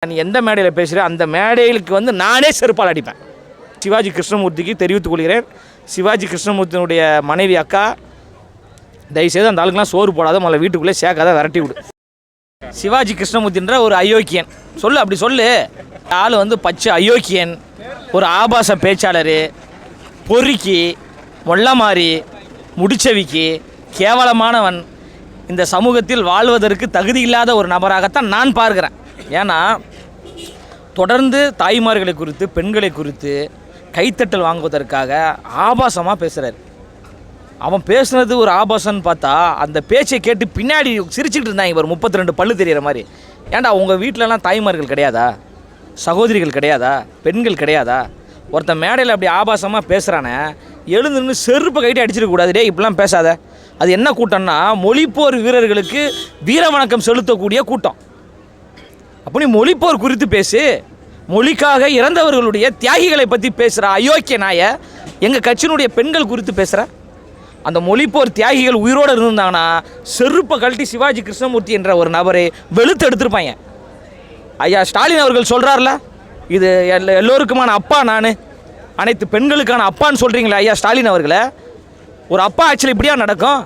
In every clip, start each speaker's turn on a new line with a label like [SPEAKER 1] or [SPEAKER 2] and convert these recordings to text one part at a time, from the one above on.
[SPEAKER 1] நீ எந்த மேடையில் பேசுகிற அந்த மேடைகளுக்கு வந்து நானே செருப்பால் அடிப்பேன். சிவாஜி கிருஷ்ணமூர்த்திக்கு தெரிவித்துக் கொள்கிறேன். சிவாஜி கிருஷ்ணமூர்த்தியினுடைய மனைவி அக்கா, தயவுசெய்து அந்த ஆளுக்கெல்லாம் சோறு போடாத, முதல்ல வீட்டுக்குள்ளே சேர்க்காத, விரட்டி விடு. சிவாஜி கிருஷ்ணமூர்த்தின்ற ஒரு அயோக்கியன் சொல்லு, அப்படி சொல்லு. ஆள் வந்து பச்சை அயோக்கியன், ஒரு ஆபாச பேச்சாளர், பொறுக்கி, மொள்ளமாரி, முடிச்சவிக்கு, கேவலமானவன், இந்த சமூகத்தில் வாழ்வதற்கு தகுதி இல்லாத ஒரு நபராகத்தான் நான் பார்க்கிறேன். ஏன்னா தொடர்ந்து தாய்மார்களை குறித்து, பெண்களை குறித்து கைத்தட்டல் வாங்குவதற்காக ஆபாசமாக பேசுகிறார். அவன் பேசுனது ஒரு ஆபாசம்னு பார்த்தா அந்த பேச்சை கேட்டு பின்னாடி சிரிச்சுக்கிட்டு இருந்தாங்க. இவர் 32 பல்லு தெரிகிற மாதிரி. ஏன்டா உங்கள் வீட்டிலலாம் தாய்மார்கள் கிடையாதா? சகோதரிகள் கிடையாதா? பெண்கள் கிடையாதா? ஒருத்தன் மேடையில் அப்படி ஆபாசமாக பேசுகிறானே, எழுந்துன்னு செருப்பை கைட்டு அடிச்சிடக்கூடாது. டே இப்படிலாம் பேசாத. அது என்ன கூட்டம்னா மொழிப்போர் வீரர்களுக்கு வீர வணக்கம் செலுத்தக்கூடிய கூட்டம். அப்படி மொழிப்போர் குறித்து பேசு, மொழிக்காக இறந்தவர்களுடைய தியாகிகளை பற்றி பேசுகிற அயோக்கிய நாய எங்கள் கட்சியினுடைய பெண்கள் குறித்து பேசுகிற. அந்த மொழிப்போர் தியாகிகள் உயிரோடு இருந்தாங்கன்னா செருப்பை கழட்டி சிவாஜி கிருஷ்ணமூர்த்தி என்ற ஒரு நபரை வெளுத்து எடுத்திருப்பாங்க. ஐயா ஸ்டாலின் அவர்கள் சொல்கிறார்ல, இது எல்லோருக்குமான அப்பா, நான் அனைத்து பெண்களுக்கான அப்பான்னு சொல்கிறீங்களே ஐயா ஸ்டாலின் அவர்களை, ஒரு அப்பா ஆக்சுவலி இப்படியா நடக்கும்?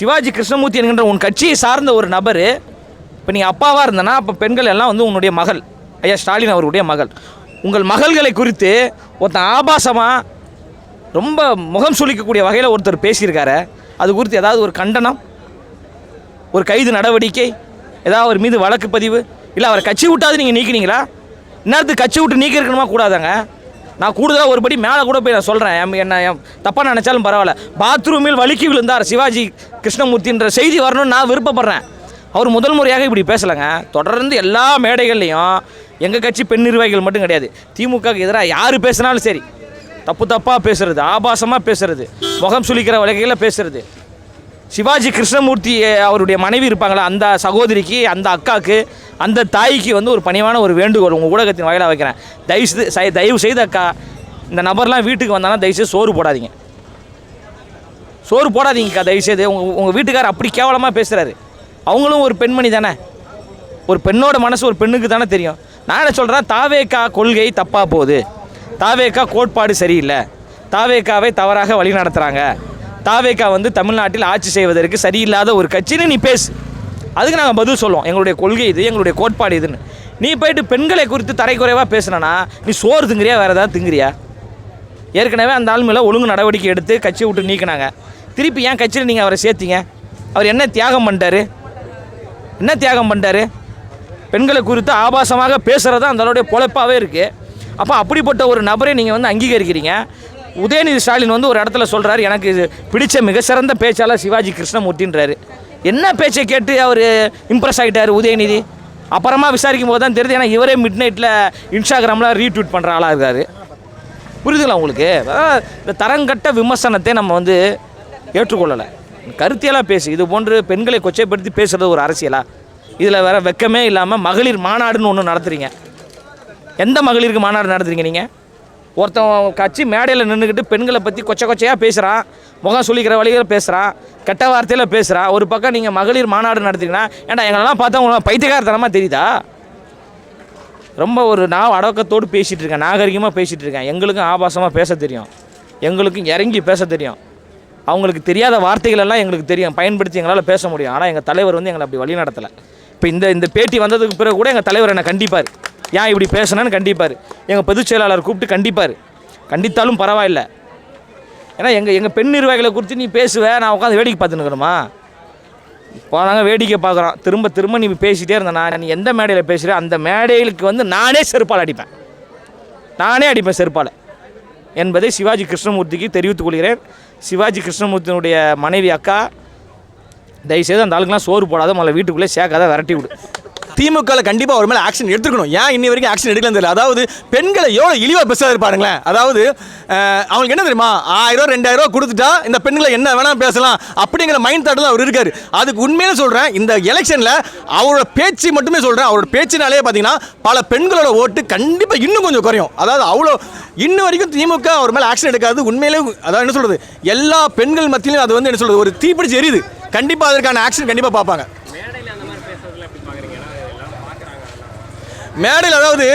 [SPEAKER 1] சிவாஜி கிருஷ்ணமூர்த்தி என்கின்ற உன் கட்சியை சார்ந்த ஒரு நபர் இப்போ நீ அப்பாவாக இருந்தனா, அப்போ பெண்கள் எல்லாம் வந்து உன்னுடைய மகள், ஐயா ஸ்டாலின் அவர்களுடைய மகள். உங்கள் மகள்களை குறித்து ஒருத்தன் ஆபாசமாக ரொம்ப முகம் சுளிக்கக்கூடிய வகையில் ஒருத்தர் பேசியிருக்காரு. அது குறித்து ஏதாவது ஒரு கண்டனம், ஒரு கைது நடவடிக்கை, ஏதாவது ஒரு மீது வழக்கு பதிவு, இல்லை அவரை கட்சி விட்டாது நீங்கள் நீக்கினீங்களா? இன்னத்துக்கு கட்சி விட்டு நீக்கி இருக்கணுமா கூடாதாங்க? நான் கூடுதலாக ஒருபடி மேலே கூட போய் நான் சொல்கிறேன், என்ன தப்பாக நினச்சாலும் பரவாயில்ல. பாத்ரூமில் வழுக்கி விழுந்தார் சிவாஜி கிருஷ்ணமூர்த்தின்ற செய்தி வரணும்னு நான் விருப்பப்படுறேன். அவர் முதல் முறையாக இப்படி பேசலைங்க. தொடர்ந்து எல்லா மேடைகள்லையும் எங்கள் கட்சி பெண் நிர்வாகிகள் மட்டும் கிடையாது, திமுகவுக்கு எதிராக யார் பேசினாலும் சரி, தப்பாக பேசுகிறது, ஆபாசமாக பேசுகிறது, முகம் சுளிக்கிற வகையில் பேசுகிறது. சிவாஜி கிருஷ்ணமூர்த்தி அவருடைய மனைவி இருப்பாங்களா, அந்த சகோதரிக்கு, அந்த அக்காவுக்கு, அந்த தாய்க்கு வந்து ஒரு பணிவான ஒரு வேண்டுகோள் உங்கள் ஊடகத்தின் வகையில் வைக்கிறேன். தயவு செய்து அக்கா, இந்த நபர்லாம் வீட்டுக்கு வந்தாங்கன்னா தயவுசெய்து சோறு போடாதீங்க, சோறு போடாதீங்கக்கா தயவுசெய்து. உங்கள் வீட்டுக்காரர் அப்படி கேவலமாக பேசுகிறாரு. அவங்களும் ஒரு பெண்மணி தானே, ஒரு பெண்ணோட மனசு ஒரு பெண்ணுக்கு தானே தெரியும். நான் என்ன சொல்கிறேன், தாவேக்கா கொள்கை தப்பாக போகுது, தாவேக்கா கோட்பாடு சரியில்லை, தாவேக்காவை தவறாக வழி நடத்துகிறாங்க, தாவேக்கா வந்து தமிழ்நாட்டில் ஆட்சி செய்வதற்கு சரியில்லாத ஒரு கட்சின்னு நீ பேசு. அதுக்கு நாங்கள் பதில் சொல்லுவோம், எங்களுடைய கொள்கை இது, எங்களுடைய கோட்பாடு இதுன்னு. நீ போயிட்டு பெண்களை குறித்து தரைக்குறைவாக பேசுனா நீ சோறு திங்கிறியா, வேறு ஏதாவது திங்கிறியா? ஏற்கனவே அந்த ஆள் மேலே ஒழுங்கு நடவடிக்கை எடுத்து கட்சியை விட்டு நீக்கினாங்க. திருப்பி ஏன் கட்சியில் நீங்கள் அவரை சேர்த்தீங்க? அவர் என்ன தியாகம் பண்ணிட்டாரு? என்ன தியாகம் பண்ணிட்டாரு? பெண்களை குறித்து ஆபாசமாக பேசுகிறது தான் அந்த பொழப்பாகவே இருக்குது. அப்போ அப்படிப்பட்ட ஒரு நபரை நீங்கள் வந்து அங்கீகரிக்கிறீங்க. உதயநிதி ஸ்டாலின் வந்து ஒரு இடத்துல சொல்கிறார், எனக்கு பிடிச்ச மிக சிறந்த பேச்சாளர் சிவாஜி கிருஷ்ணமூர்த்தின்றாரு. என்ன பேச்சை கேட்டு அவர் இம்ப்ரெஸ் ஆகிட்டார் உதயநிதி? அப்புறமா விசாரிக்கும் போது தான் தெரியுது, ஏன்னா இவரே மிட் நைட்டில் இன்ஸ்டாகிராமில் ரீட்வீட் பண்ணுற ஆளாக இருக்கார். புரியுதுங்களா உங்களுக்கு? இந்த தரங்கட்ட விமர்சனத்தை நம்ம வந்து ஏற்றுக்கொள்ளலை. கருத்தியெல்லாம் பேசு, இது போன்று பெண்களை கொச்சைப்படுத்தி பேசுகிறது ஒரு அரசியலா? இதில் வேறு வெக்கமே இல்லாமல் மகளிர் மாநாடுன்னு ஒன்று நடத்துகிறீங்க. எந்த மகளிருக்கு மாநாடு நடத்துறீங்க நீங்கள்? ஒருத்தன் கட்சி மேடையில் நின்றுக்கிட்டு பெண்களை பற்றி கொச்சையாக பேசுகிறான், முகம் சொல்லிக்கிற வழியில் பேசுகிறான், கெட்ட வார்த்தையில் பேசுகிறான். ஒரு பக்கம் நீங்கள் மகளிர் மாநாடு நடத்துறீங்கன்னா, ஏன்டா எங்களெல்லாம் பார்த்தா உங்களுக்கு பைத்தியக்காரத்தனமாக தெரியுதா? ரொம்ப ஒரு நான் அடக்கத்தோடு பேசிகிட்டு இருக்கேன், நாகரிகமாக பேசிகிட்டு இருக்கேன். எங்களுக்கும் ஆபாசமாக பேச தெரியும், எங்களுக்கும் இறங்கி பேச தெரியும். அவங்களுக்கு தெரியாத வார்த்தைகள் எல்லாம் எங்களுக்கு தெரியும், பயன்படுத்தி எங்களால் பேச முடியும். ஆனால் எங்கள் தலைவர் வந்து எங்களை அப்படி வழி நடத்தலை. இப்போ இந்த பேட்டி வந்ததுக்கு பிறகு கூட எங்கள் தலைவர் என்னை கண்டிப்பார், ஏன் இப்படி பேசணுன்னு கண்டிப்பார். எங்கள் பொதுச் செயலாளர் கூப்பிட்டு கண்டிப்பார், கண்டித்தாலும் பரவாயில்லை. ஏன்னா எங்கள் பெண் நிர்வாகிகளை குறித்து நீ பேசுவேன், நான் உட்காந்து வேடிக்கை பார்த்துன்னுக்கணுமா? இப்போ நாங்கள் வேடிக்கை பார்க்குறோம். திரும்ப நீ பேசிகிட்டே இருந்தேன்னா, நீ எந்த மேடையில் பேசுகிற அந்த மேடைகளுக்கு வந்து நானே செருப்பால் அடிப்பேன், நானே அடிப்பேன் செருப்பால் என்பதை சிவாஜி கிருஷ்ணமூர்த்திக்கு தெரிவித்துக் கொள்கிறேன். சிவாஜி கிருஷ்ணமூர்த்தியினுடைய மனைவி அக்கா, தயவுசெய்து அந்த ஆளுக்கெல்லாம் சோறு போடாத, முதல்ல வீட்டுக்குள்ளே சேர்க்காத, விரட்டி விடு.
[SPEAKER 2] திமுகவில் கண்டிப்பாக ஒரு மேலே ஆக்ஷன் எடுத்துக்கணும். ஏன் இன்னி வரைக்கும் ஆக்ஷன் எடுக்கலன்னு தெரியல. அதாவது பெண்களை எவ்வளோ இழிவாக பேசாத இருப்பாருங்களேன். அதாவது அவங்களுக்கு என்ன தெரியுமா, 1000 2000 கொடுத்துட்டா இந்த பெண்களை என்ன வேணால் பேசலாம் அப்படிங்கிற மைண்ட் தாட்டில் அவர் இருக்கார். அதுக்கு உண்மையிலே சொல்கிறேன், இந்த எலெக்ஷனில் அவரோட பேச்சு மட்டுமே சொல்கிறேன், அவரோட பேச்சினாலே பார்த்தீங்கன்னா பல பெண்களோட ஓட்டு கண்டிப்பாக இன்னும் கொஞ்சம் குறையும். அதாவது அவ்வளோ இன்னும் வரைக்கும் திமுக அவர் மேலே ஆக்ஷன் எடுக்காது. உண்மையிலே அதாவது என்ன சொல்கிறது, எல்லா பெண்கள் மத்தியிலும் அது வந்து என்ன சொல்கிறது, ஒரு தீப்பிடிச்சு எரியுது. கண்டிப்பாக அதற்கான ஆக்ஷன் கண்டிப்பாக பார்ப்பாங்க. மேடையில் அதாவது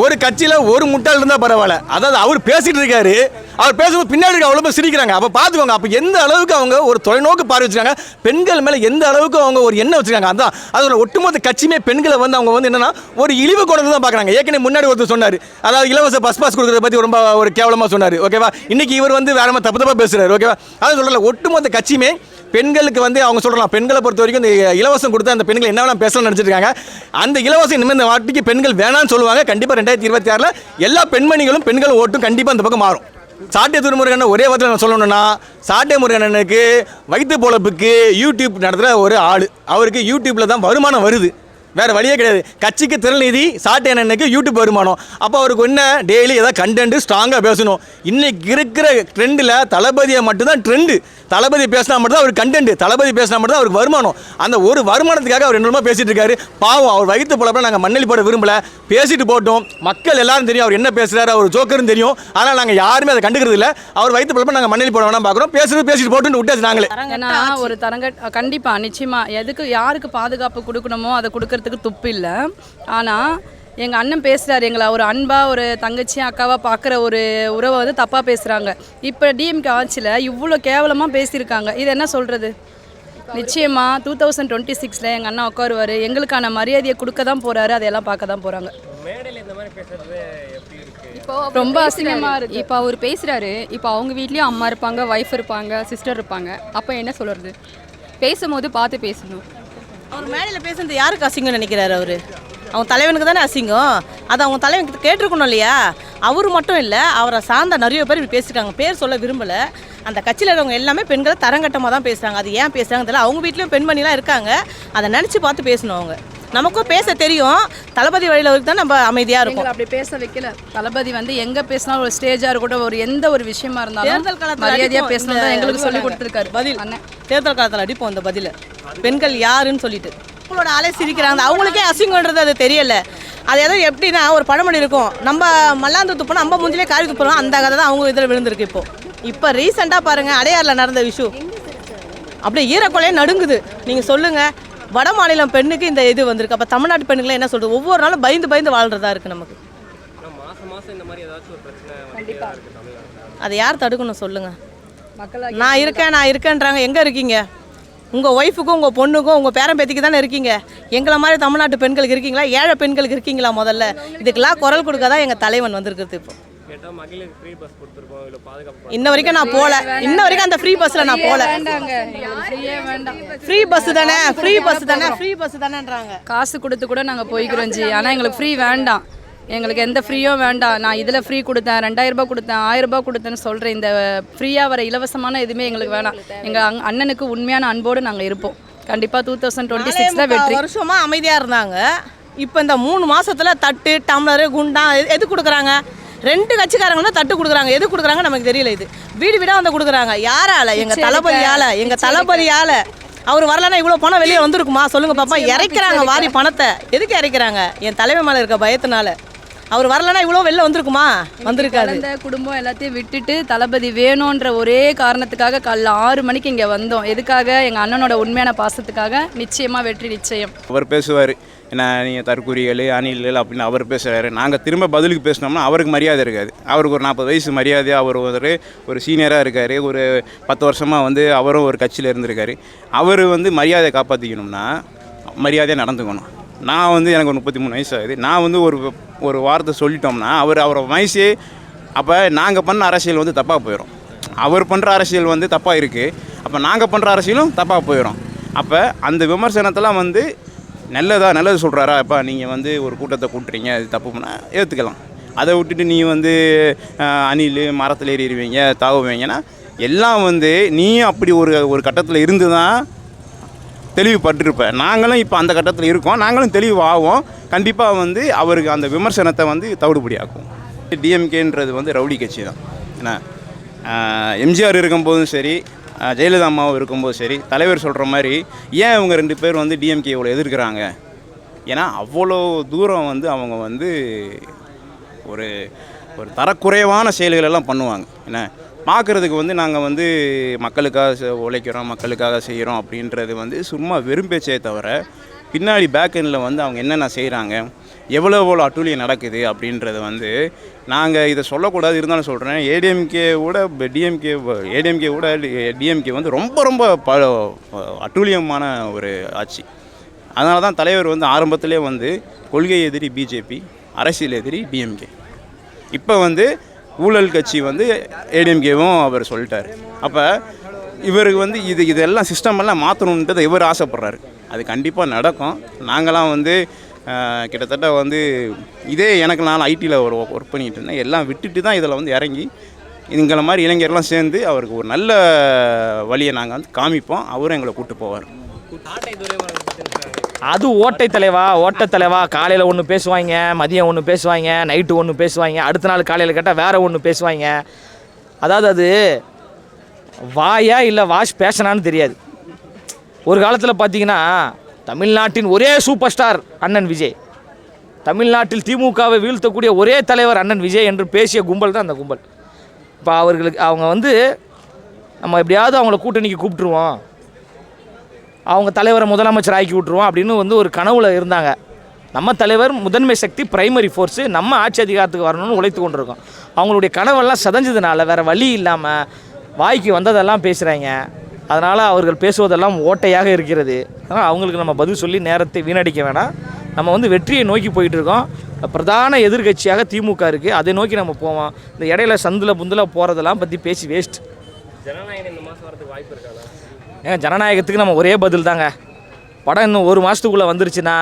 [SPEAKER 2] ஒரு கட்சியில் ஒரு முட்டாள் இருந்தால் பரவாயில்ல, அதாவது அவர் பேசிகிட்டு இருக்காரு, அவர் பேசும்போது பின்னாடி இருக்க அவ்வளோ பேர் சிரிக்கிறாங்க. அப்போ பார்த்துக்கோங்க, அப்போ எந்த அளவுக்கு அவங்க ஒரு தொலைநோக்கு பார்வை வச்சுருக்காங்க, பெண்கள் மேலே எந்த அளவுக்கு அவங்க ஒரு எண்ணம் வச்சுருக்காங்க. அதான் அதோட ஒட்டுமொத்த கட்சியுமே பெண்களை வந்து அவங்க வந்து என்னன்னா ஒரு இழிவு கோணத்தை தான் பார்க்குறாங்க. ஏற்கனவே முன்னாடி ஒருத்தர் சொன்னார், அதாவது இலவச பஸ் பாஸ் கொடுக்குறத பற்றி ரொம்ப ஒரு கேவலமாக சொன்னார். ஓகேவா, இன்னைக்கு இவர் வந்து வேற மாதிரி தப்பு பேசுகிறார். ஓகேவா, அதான் சொல்கிறல ஒட்டுமொத்த கட்சியுமே பெண்களுக்கு வந்து அவங்க சொல்லலாம், பெண்களை பொறுத்த வரைக்கும் இந்த இலவசம் கொடுத்து அந்த பெண்கள் என்ன வேணால் பேசலாம்னு நினச்சிருக்காங்க. அந்த இலவசம் இனிமேல் இந்த வாட்டிக்கு பெண்கள் வேணாம்னு சொல்லுவாங்க. கண்டிப்பாக 2026 எல்லா பெண்மணிகளும் பெண்களும் ஓட்டும் கண்டிப்பாக அந்த பக்கம் மாறும். சாட்டை துறைமுருகன் ஒரே வார்த்தையில் நான் சொல்லணும்னா, சாட்டை முருகனுக்கு வயிற்று பொழப்புக்கு யூடியூப் நடத்துகிற ஒரு ஆள், அவருக்கு யூடியூப்பில் தான் வருமானம் வருது, வேறு வழியே கிடையாது. கட்சிக்கு திறநிதி சாட்டை அண்ணனுக்கு யூடியூப் வருமானம். அப்போ அவருக்கு என்ன டெய்லி ஏதாவது கண்டென்ட் ஸ்ட்ராங்காக பேசணும். இன்றைக்கி இருக்கிற ட்ரெண்டில் தளபதியை மட்டும்தான் ட்ரெண்டு. தளபதி பேசினா மட்டும் தான் அவருக்கு கண்டென்ட், தளபதி பேசினா மட்டும் தான் அவருக்கு வருமானம். அந்த ஒரு வருமானத்துக்காக அவர் 2 பேசிட்டு இருக்காரு. பாவம், அவர் வயிற்று பொழப்ப நாங்கள் மண்ணெளி போட விரும்பல, பேசிட்டு போட்டோம். மக்கள் எல்லாரும் தெரியும் அவர் என்ன பேசுகிறாரு, அவர் ஜோக்கர்னு தெரியும். ஆனால் நாங்கள் யாருமே அதை கண்டுக்கிறது இல்லை. அவர் வயிற்று பொழப்ப நாங்கள் மண்ணெளி போட வேணாம் பார்க்குறோம். பேசிட்டு போட்டுன்னு விட்டாச்சு நாங்களே.
[SPEAKER 3] ஏன்னா ஒரு கண்டிப்பாக நிச்சயமாக எதுக்கு யாருக்கு பாதுகாப்பு கொடுக்கணுமோ அதை கொடுக்கறதுக்கு துப்பு இல்லை. ஆனால் எங்கள் அண்ணன் பேசுகிறார், எங்களை ஒரு அன்பாக ஒரு தங்கச்சி அக்காவாக பார்க்குற ஒரு உறவை வந்து தப்பாக பேசுகிறாங்க. இப்போ டிஎம்கே ஆட்சியில் இவ்வளோ கேவலமாக பேசியிருக்காங்க. இது என்ன சொல்கிறது? நிச்சயமாக 2026 எங்கள் அண்ணா உட்காருவார், எங்களுக்கான மரியாதையை கொடுக்க தான் போகிறாரு, அதையெல்லாம் பார்க்க தான் போகிறாங்க. ரொம்ப அசிங்கமாக இருக்குது.
[SPEAKER 4] இப்போ அவர் பேசுகிறாரு, இப்போ அவங்க வீட்லேயும் அம்மா இருப்பாங்க, ஒய்ஃப் இருப்பாங்க, சிஸ்டர் இருப்பாங்க. அப்போ என்ன சொல்கிறது? பேசும்போது பார்த்து பேசணும்.
[SPEAKER 5] அவர் மேடையில் பேசுறது யாருக்கு அசிங்கம்னு நினைக்கிறாரு? அவர் அவங்க தலைவனுக்கு தானே அசிங்கம். அது அவங்க தலைவனுக்கு கேட்டிருக்கணும் இல்லையா? அவர் மட்டும் இல்லை, அவரை சார்ந்த நிறைய பேர் இப்படி பேசியிருக்காங்க. பேர் சொல்ல விரும்பலை. அந்த கட்சியில் இருக்கிறவங்க எல்லாமே பெண்களை தரங்கட்டமாக தான் பேசுகிறாங்க. அது ஏன் பேசுகிறாங்க தெரியல. அவங்க வீட்லேயும் பெண்மணிலாம் இருக்காங்க, அதை நினச்சி பார்த்து பேசணும். அவங்க நமக்கும் பேச தெரியும், தளபதி வழியில் வரைக்கும் தான் நம்ம அமைதியாக இருக்கும்.
[SPEAKER 3] அப்படி பேச வைக்கல. தளபதி வந்து எங்கே பேசினாலும் ஒரு ஸ்டேஜாக இருக்கட்டும், ஒரு எந்த ஒரு விஷயமா இருந்தாலும்
[SPEAKER 5] தேர்தல் காலத்தில்
[SPEAKER 3] மரியாதையாக பேசணும் தான் எங்களுக்கு சொல்லி கொடுத்துருக்காரு
[SPEAKER 5] பதில். தேர்தல் காலத்தில் அடிப்போம் அந்த பதில், பெண்கள் யாருன்னு சொல்லிட்டு அவங்களோட ஆளே சிரிக்கிறாங்க. அவங்களுக்கே அசிங்கன்றது அது தெரியல. அது எதோ எப்படின்னா ஒரு பழமொழி இருக்கும், நம்ம மல்லாந்து துப்போம் நம்ம மூஞ்சிலே காரி துப்புறோம், அந்த கதை தான் அவங்க இதில் விழுந்திருக்கு. இப்போ ரீசெண்டாக பாருங்கள், அடையாறில் நடந்த விஷயம் அப்படியே ஈரக்கொலையே நடுங்குது. நீங்கள் சொல்லுங்கள், வட மாநிலம் பெண்ணுக்கு இந்த இது வந்திருக்கு. அப்போ தமிழ்நாட்டு பெண்ணுக்குலாம் என்ன சொல்கிறது? ஒவ்வொரு நாளும் பயந்து வாழ்கிறதா இருக்குது நமக்கு. அதை யார் தடுக்கணும் சொல்லுங்கள்? நான் இருக்கேன்றாங்க. எங்கே இருக்கீங்க? உங்கள் ஒய்ஃபுக்கும் உங்கள் பொண்ணுக்கும் உங்கள் பேரம்பேத்திக்கு தானே இருக்கீங்க. எங்களை மாதிரி தமிழ்நாட்டு பெண்களுக்கு இருக்கீங்களா? ஏழை பெண்களுக்கு இருக்கீங்களா? முதல்ல இதுக்கெல்லாம் குரல் கொடுக்காதான் எங்கள் தலைவன் வந்திருக்கிறது. இப்போ இன்ன வரைக்கும் நான் போகல. இன்ன வரைக்கும் அந்த ஃப்ரீ பஸ்ஸில் நான் போகல. ஃப்ரீ பஸ் தானே, ஃப்ரீ பஸ் தானேன்றாங்க.
[SPEAKER 3] காசு கொடுத்து கூட நாங்கள் போய்க்கிறோம் ஜி, ஆனால் எங்களுக்கு ஃப்ரீ வேண்டாம். எங்களுக்கு எந்த ஃப்ரீயும் வேண்டாம். நான் இதில் ஃப்ரீ கொடுத்தேன், 2000 ரூபாய் கொடுத்தேன், 1000 ரூபாய் கொடுத்தேன்னு சொல்கிறேன். இந்த ஃப்ரீயாக வர இலவசமான எதுவுமே எங்களுக்கு வேணாம். எங்கள் அண்ணனுக்கு உண்மையான அன்போடு நாங்கள் இருப்போம். கண்டிப்பாக 2026 வெற்றி.
[SPEAKER 5] வருஷமாக அமைதியாக இருந்தாங்க. இப்போ இந்த 3 மாதத்தில் தட்டு, டம்ளரு, குண்டா எது கொடுக்குறாங்க? 2 கட்சிக்காரங்களும் தட்டு கொடுக்குறாங்க. எது கொடுக்குறாங்க நமக்கு தெரியல. இது வீடு வீடாக வந்து கொடுக்குறாங்க. யாரால? எங்கள் தளபதியால். அவர் வரலன்னா இவ்வளோ பணம் வெளியே வந்திருக்குமா? சொல்லுங்கள் பாப்பா. இறைக்கிறாங்க வாரி பணத்தை. எதுக்கு இறைக்கிறாங்க? என் தலைமை மேலே இருக்க பயத்தினால. அவர் வரலன்னா இவ்வளோ வெளில வந்திருக்குமா? வந்திருக்காது.
[SPEAKER 3] அந்த குடும்பம் எல்லாத்தையும் விட்டுட்டு தளபதி வேணுன்ற ஒரே காரணத்துக்காக காலைல 6 மணிக்கு இங்கே வந்தோம். எதுக்காக? எங்கள் அண்ணனோட உண்மையான பாசத்துக்காக. நிச்சயமாக வெற்றி நிச்சயம்.
[SPEAKER 6] அவர் பேசுவார், என்ன நீங்கள் தற்கூறிகள் அணில்கள் அப்படின்னு அவர் பேசுகிறாரு. நாங்கள் திரும்ப பதிலுக்கு பேசினோம்னா அவருக்கு மரியாதை இருக்காது. அவருக்கு ஒரு 40 வயசு மரியாதையாக அவர் ஒரு சீனியராக இருக்கார். ஒரு 10 வருஷமாக வந்து அவரும் ஒரு கட்சியில் இருந்திருக்காரு. அவர் வந்து மரியாதையை காப்பாற்றிக்கணும்னா மரியாதையாக நடந்துக்கணும். நான் வந்து எனக்கு ஒரு 33 வயசு ஆகுது. நான் வந்து ஒரு வார்த்தை சொல்லிட்டோம்னா அவரை வயசே அப்போ நாங்கள் பண்ண அரசியல் வந்து தப்பாக போயிடும். அவர் பண்ணுற அரசியல் வந்து தப்பாக இருக்குது, அப்போ நாங்கள் பண்ணுற அரசியலும் தப்பாக போயிடும். அப்போ அந்த விமர்சனத்தெல்லாம் வந்து நல்லது சொல்கிறாரா? அப்போ நீங்கள் வந்து ஒரு கூட்டத்தை கூட்டுறீங்க, அது தப்பு பண்ணால் ஏற்றுக்கலாம். அதை விட்டுட்டு நீ வந்து அணில் மரத்தில் ஏறிடுவீங்க, தாவுவீங்கன்னா எல்லாம் வந்து நீ அப்படி ஒரு கட்டத்தில் இருந்து தான் தெளிவுபட்டிருப்பேன். நாங்களும் இப்போ அந்த கட்டத்தில் இருக்கோம், நாங்களும் தெளிவாகும். கண்டிப்பாக வந்து அவருக்கு அந்த விமர்சனத்தை வந்து தவிடுபடியாக்கும். டிஎம்கேன்றது வந்து ரவுடி கட்சி தான். ஏன்னா எம்ஜிஆர் இருக்கும்போதும் சரி, ஜெயலலிதா அம்மாவும் இருக்கும்போது சரி, தலைவர் சொல்கிற மாதிரி ஏன் இவங்க 2 பேர் வந்து டிஎம்கே இவ்வளோ எதிர்க்கிறாங்க? ஏன்னா அவ்வளோ தூரம் வந்து அவங்க வந்து ஒரு தரக்குறைவான செயல்களெல்லாம் பண்ணுவாங்க. என்ன பார்க்குறதுக்கு வந்து நாங்கள் வந்து மக்களுக்காக உழைக்கிறோம், மக்களுக்காக செய்கிறோம் அப்படின்றது வந்து சும்மா வெறும் பேச்சே தவிர பின்னாடி பேக் எண்டில் வந்து அவங்க என்னென்ன செய்கிறாங்க, எவ்வளோ அட்டூழியம் நடக்குது அப்படின்றத வந்து நாங்கள் இதை சொல்லக்கூடாது, இருந்தாலும் சொல்கிறேன். ஏடிஎம்கே விட டிஎம்கே வந்து ரொம்ப அட்டூழியமான ஒரு ஆட்சி. அதனால தான் தலைவர் வந்து ஆரம்பத்திலே வந்து கொள்கை எதிரி பிஜேபி, அரசியல் எதிரி டிஎம்கே. இப்போ வந்து ஊழல் கட்சி வந்து ஏடிஎம்கேவும் அவர் சொல்லிட்டார். அப்போ இவருக்கு வந்து இதெல்லாம் சிஸ்டமெல்லாம் மாற்றணுன்றதை இவர் ஆசைப்படுறாரு. அது கண்டிப்பாக நடக்கும். நாங்களாம் வந்து கிட்டத்தட்ட வந்து எனக்கு நான் ஐடியில் ஒரு ஒர்க் பண்ணிகிட்டு இருந்தேன். எல்லாம் விட்டுட்டு தான் இதில் வந்து இறங்கி எங்களை மாதிரி இளைஞர்லாம் சேர்ந்து அவருக்கு ஒரு நல்ல வழியை நாங்கள் வந்து காமிப்போம். அவரும் எங்களை கூப்பிட்டு போவார்.
[SPEAKER 1] அது ஓட்டை தலைவா காலையில் ஒன்று பேசுவாங்க, மதியம் ஒன்று பேசுவாங்க, நைட்டு ஒன்று பேசுவாங்க, அடுத்த நாள் காலையில் கேட்டால் வேறு ஒன்று பேசுவாங்க. அதாவது அது வாயா இல்லை வாஷ் பேஷனான்னு தெரியாது. ஒரு காலத்தில் பார்த்தீங்கன்னா தமிழ்நாட்டின் ஒரே சூப்பர் ஸ்டார் அண்ணன் விஜய், தமிழ்நாட்டில் திமுகவை வீழ்த்தக்கூடிய ஒரே தலைவர் அண்ணன் விஜய் என்று பேசிய கும்பல் தான் அந்த கும்பல். இப்போ அவங்க வந்து நம்ம எப்படியாவது அவங்கள கூட்டணிக்கு கூப்பிட்டுருவோம், அவங்க தலைவரை முதலமைச்சர் ஆக்கி விட்ருவோம் அப்படின்னு வந்து ஒரு கனவுல இருந்தாங்க. நம்ம தலைவர் முதன்மை சக்தி, பிரைமரி ஃபோர்ஸு, நம்ம ஆட்சி அதிகாரத்துக்கு வரணும்னு உழைத்து கொண்டு இருக்கோம். அவங்களுடைய கனவெல்லாம் சதஞ்சதுனால வேறு வழி இல்லாமல் வாய்க்கு வந்ததெல்லாம் பேசுகிறாங்க. அதனால் அவர்கள் பேசுவதெல்லாம் ஓட்டையாக இருக்கிறது. அதனால் அவங்களுக்கு நம்ம பதில் சொல்லி நேரத்தை வீணடிக்க வேணாம். நம்ம வந்து வெற்றியை நோக்கி போயிட்டுருக்கோம். பிரதான எதிர்கட்சியாக திமுக இருக்குது, அதை நோக்கி நம்ம போவோம். இந்த இடையில சந்தில் புந்தில் போகிறதெல்லாம் பற்றி பேசி வேஸ்ட். ஜனநாயகம் இந்த மாதம் வரதுக்கு வாய்ப்பு இருக்காங்க. ஏங்க ஜனநாயகத்துக்கு நம்ம ஒரே பதில் தாங்க. படம் இன்னும் 1 மாதத்துக்குள்ளே வந்துருச்சுன்னா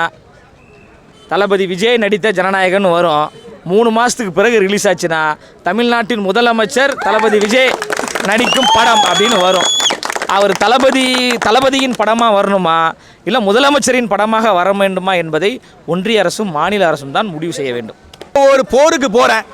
[SPEAKER 1] தளபதி விஜய் நடித்த ஜனநாயகன்னு வரும். 3 மாதத்துக்கு பிறகு ரிலீஸ் ஆச்சுன்னா தமிழ்நாட்டின் முதலமைச்சர் தளபதி விஜய் நடிக்கும் படம் அப்படின்னு வரும். அவர் தளபதியின் படமாக வரணுமா இல்லை முதலமைச்சரின் படமாக வர வேண்டுமா என்பதை ஒன்றிய அரசும் மாநில அரசும் தான் முடிவு செய்ய வேண்டும்.
[SPEAKER 2] ஒரு போருக்கு போகிறேன்,